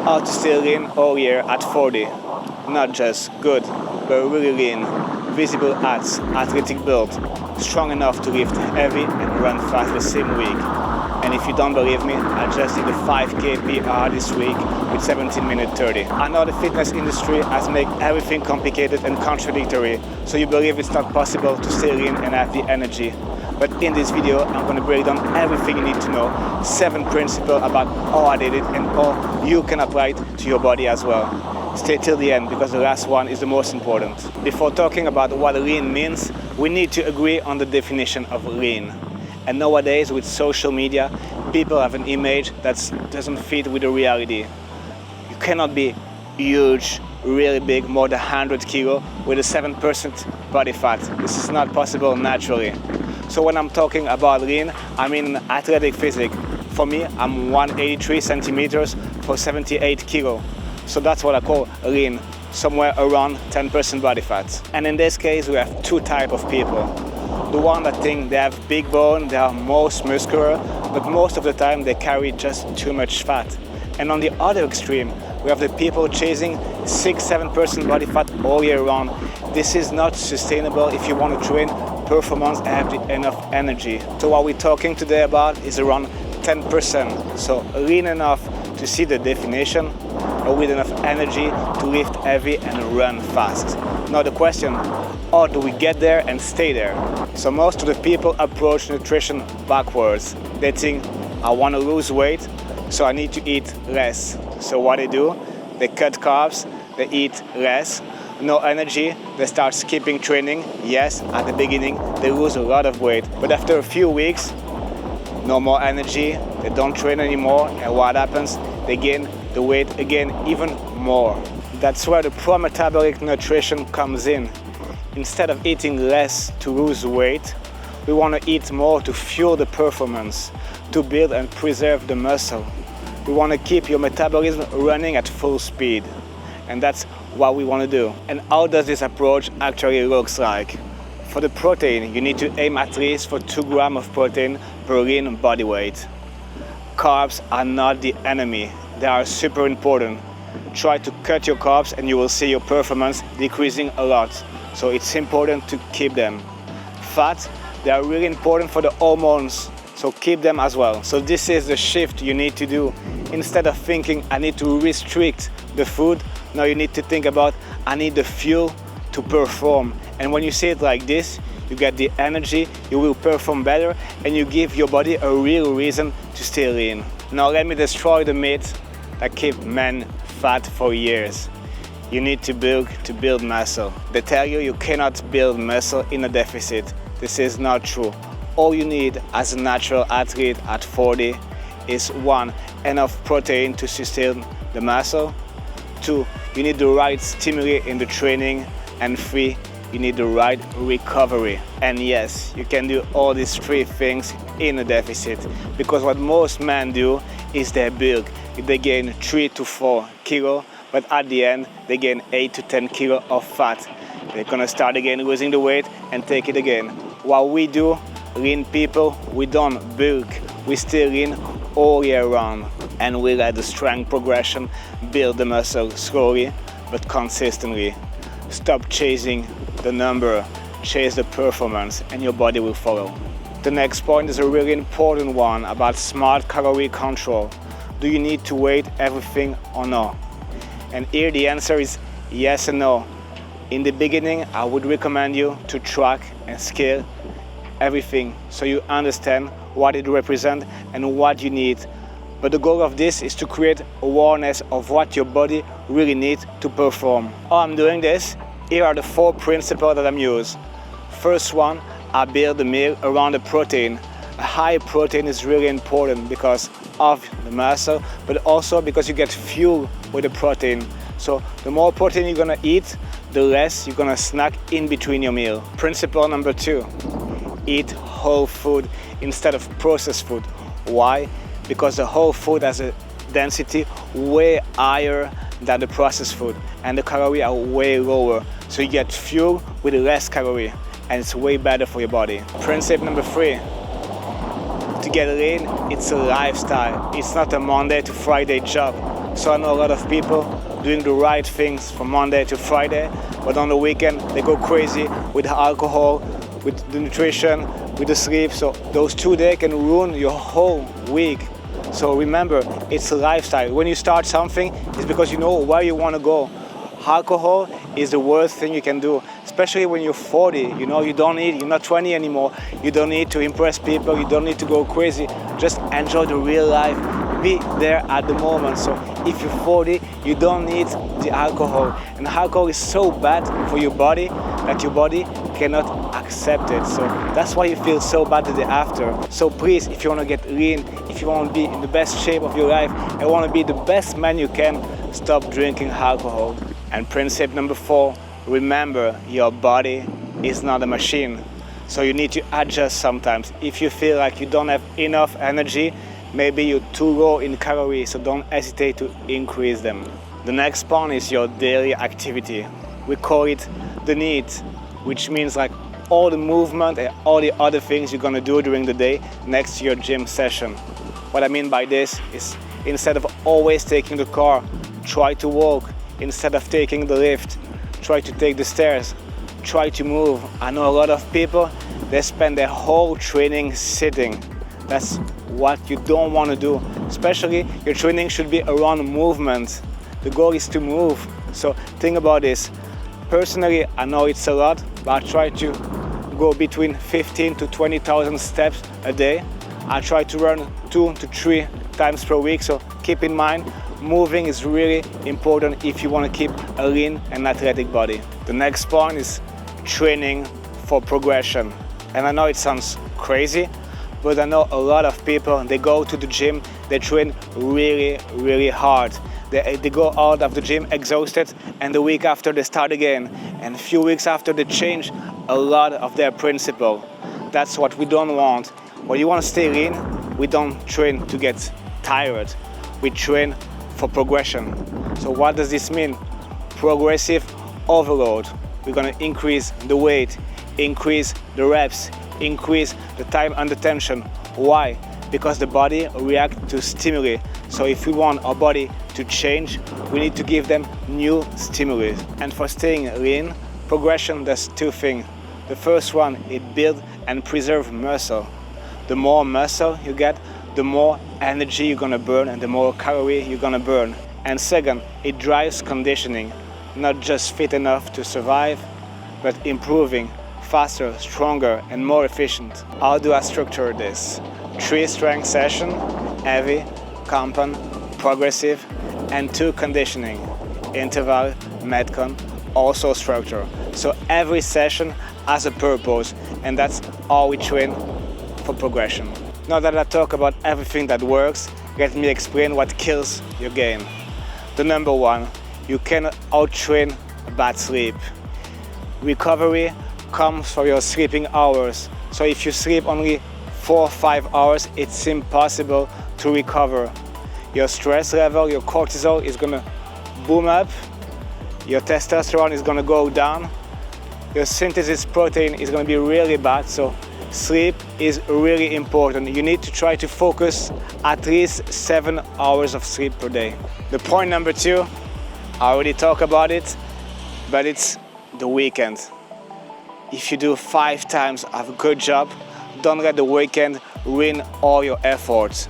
how to stay lean all year at 40. Not just good, but really lean. Visible abs, athletic build, strong enough to lift heavy and run fast the same week. And if you don't believe me, I just did a 5K PR this week with 17 minute 30. I know the fitness industry has made everything complicated and contradictory, so you believe it's not possible to stay lean and have the energy. But in this video, I'm going to break down everything you need to know, 7 principles about how I did it and how you can apply it to your body as well. Stay till the end because the last one is the most important. Before talking about what lean means, we need to agree on the definition of lean. And nowadays with social media, people have an image that doesn't fit with the reality. You cannot be huge, really big, more than 100 kilo with a 7% body fat. This is not possible naturally. So when I'm talking about lean, I mean athletic physique. For me, I'm 183 centimeters for 78 kilo. So that's what I call lean, somewhere around 10% body fat. And in this case, we have 2 types of people. The one that think they have big bone, they are most muscular, but most of the time they carry just too much fat. And on the other extreme, we have the people chasing 6-7% body fat all year round. This is not sustainable if you want to train performance and have enough energy. So what we're talking today about is around 10%. So lean enough to see the definition, or with enough energy to lift heavy and run fast. Now the question, how do we get there and stay there? So most of the people approach nutrition backwards. They think, I want to lose weight, so I need to eat less. So what they do, they cut carbs, they eat less, no energy, they start skipping training. Yes, at the beginning they lose a lot of weight, but after a few weeks, no more energy, they don't train anymore, and what happens? They gain the weight again even more. That's where the pro-metabolic nutrition comes in. Instead of eating less to lose weight, we want to eat more to fuel the performance, to build and preserve the muscle. We want to keep your metabolism running at full speed. And that's what we want to do. And how does this approach actually looks like? For the protein, you need to aim at least for 2 grams of protein per lean body weight. Carbs are not the enemy. They are super important. Try to cut your carbs and you will see your performance decreasing a lot. So it's important to keep them. Fat, they are really important for the hormones, so keep them as well. So this is the shift you need to do. Instead of thinking I need to restrict the food, now you need to think about I need the fuel to perform. And when you say it like this, you get the energy, you will perform better, and you give your body a real reason to stay lean. Now let me destroy the myth that keep men fat for years. You need to build muscle. They tell you you cannot build muscle in a deficit. This is not true. All you need as a natural athlete at 40 is 1, enough protein to sustain the muscle. 2, you need the right stimuli in the training. And 3, you need the right recovery. And yes, you can do all these 3 things in a deficit, because what most men do is they bulk. They gain 3 to 4 kilo, but at the end they gain 8 to 10 kilo of fat. They're gonna start again losing the weight and take it again. What we do, lean people, we don't bulk. We stay lean all year round, and we let the strength progression build the muscle slowly but consistently. Stop chasing the number, chase the performance, and your body will follow. The next point is a really important one about smart calorie control. Do you need to weigh everything or no? And here the answer is yes and no. In the beginning, I would recommend you to track and scale everything so you understand what it represents and what you need. But the goal of this is to create awareness of what your body really needs to perform. How I'm doing this, here are the 4 principles that I'm using. First one, I build the meal around the protein. A high protein is really important because of the muscle, but also because you get fuel with the protein. So the more protein you're gonna eat, the less you're gonna snack in between your meal. Principle number 2, eat whole food instead of processed food. Why? Because the whole food has a density way higher than the processed food, and the calories are way lower. So you get fuel with less calorie, and it's way better for your body. Principle number 3, to get lean, it's a lifestyle. It's not a Monday to Friday job. So I know a lot of people doing the right things from Monday to Friday, but on the weekend they go crazy with the alcohol, with the nutrition, with the sleep. So those 2 days can ruin your whole week. So remember, it's a lifestyle. When you start something, it's because you know where you want to go. Alcohol is the worst thing you can do, especially when you're 40. You know, you're not 20 anymore. You don't need to impress people. You don't need to go crazy. Just enjoy the real life. Be there at the moment. So if you're 40, you don't need the alcohol. And alcohol is so bad for your body that your body cannot accept it. So that's why you feel so bad the day after. So please, if you want to get lean, if you want to be in the best shape of your life and want to be the best man you can, stop drinking alcohol. And principle number 4, remember your body is not a machine. So you need to adjust sometimes. If you feel like you don't have enough energy, maybe you're too low in calories, so don't hesitate to increase them. The next point is your daily activity. We call it the need, which means like all the movement and all the other things you're gonna do during the day next to your gym session. What I mean by this is instead of always taking the car, try to walk. Instead of taking the lift, try to take the stairs. Try to move. I know a lot of people, they spend their whole training sitting. That's what you don't want to do. Especially your training should be around movement. The goal is to move. So think about this. Personally, I know it's a lot, but I try to go between 15 to 20,000 steps a day. I try to run 2 to 3 times per week. So keep in mind, moving is really important if you want to keep a lean and athletic body. The next point is training for progression. And I know it sounds crazy, but I know a lot of people, they go to the gym, they train really, really hard. They go out of the gym exhausted, and the week after they start again. And a few weeks after they change a lot of their principle. That's what we don't want. When you want to stay lean, we don't train to get tired. We train for progression. So what does this mean? Progressive overload. We're gonna increase the weight, increase the reps, increase the time under tension. Why? Because the body reacts to stimuli. So if we want our body to change, we need to give them new stimuli. And for staying lean, progression does 2 things. The first one, it builds and preserves muscle. The more muscle you get, the more energy you're gonna burn and the more calorie you're gonna burn. And second, it drives conditioning, not just fit enough to survive, but improving, faster, stronger, and more efficient. How do I structure this? 3 strength sessions, heavy, compound, progressive, and 2 conditioning, interval, metcon, also structure. So every session has a purpose, and that's how we train for progression. Now that I talk about everything that works, let me explain what kills your game. The number 1, you cannot out-train bad sleep. Recovery comes from your sleeping hours. So if you sleep only 4 or 5 hours, it's impossible to recover. Your stress level, your cortisol is gonna boom up, your testosterone is gonna go down, your synthesis protein is gonna be really bad. So sleep is really important. You need to try to focus at least 7 hours of sleep per day. The point number 2, I already talked about it, but it's the weekend. If you do 5 times of a good job, don't let the weekend ruin all your efforts.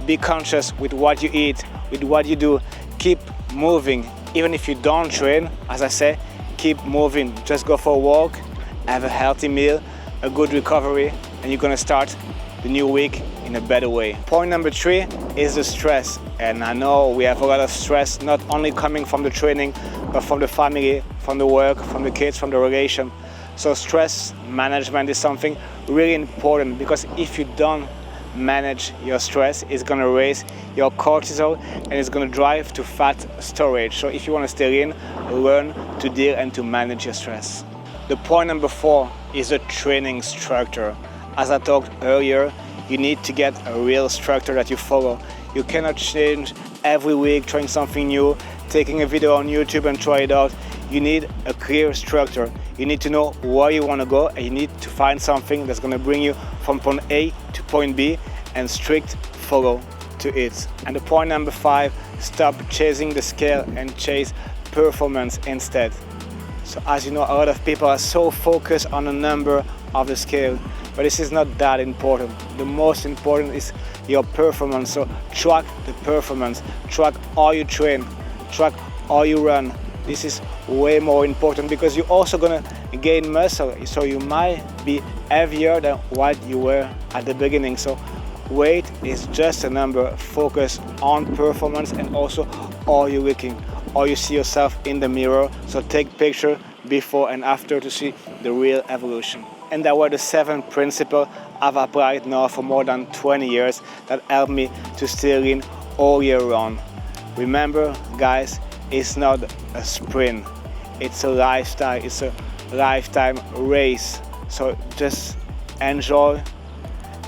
Be conscious with what you eat, with what you do. Keep moving. Even if you don't train, as I say, keep moving. Just go for a walk, have a healthy meal, a good recovery, and you're gonna start the new week in a better way. Point number 3 is the stress. And I know we have a lot of stress, not only coming from the training, but from the family, from the work, from the kids, from the relation. So stress management is something really important, because if you don't manage your stress, it's gonna raise your cortisol and it's gonna drive to fat storage. So if you wanna stay lean, learn to deal and to manage your stress. The point number 4 is the training structure. As I talked earlier, you need to get a real structure that you follow. You cannot change every week, trying something new, taking a video on YouTube and try it out. You need a clear structure. You need to know where you want to go, and you need to find something that's going to bring you from point A to point B, and strict follow to it. And the point number 5, stop chasing the scale and chase performance instead. So as you know, a lot of people are so focused on the number of the scale, but this is not that important. The most important is your performance. So track the performance, track how you train, track how you run. This is way more important because you're also gonna gain muscle, so you might be heavier than what you were at the beginning. So weight is just a number. Focus on performance and also how you're looking, how you see yourself in the mirror. So take picture before and after to see the real evolution. And that were the 7 principles I've applied now for more than 20 years that help me to stay lean all year round. Remember, guys, it's not a sprint, it's a lifestyle, it's a lifetime race. So just enjoy,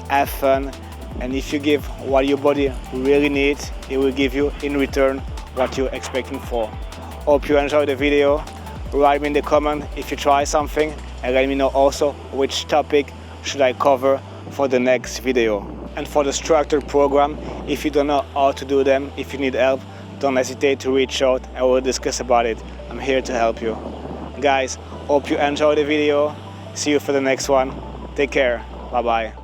have fun, and if you give what your body really needs, it will give you in return what you're expecting for. Hope you enjoyed the video. Write me in the comment if you try something, and let me know also which topic should I cover for the next video. And for the structured program, if you don't know how to do them, if you need help, don't hesitate to reach out and we'll discuss about it. I'm here to help you. Guys, hope you enjoyed the video. See you for the next one. Take care. Bye bye.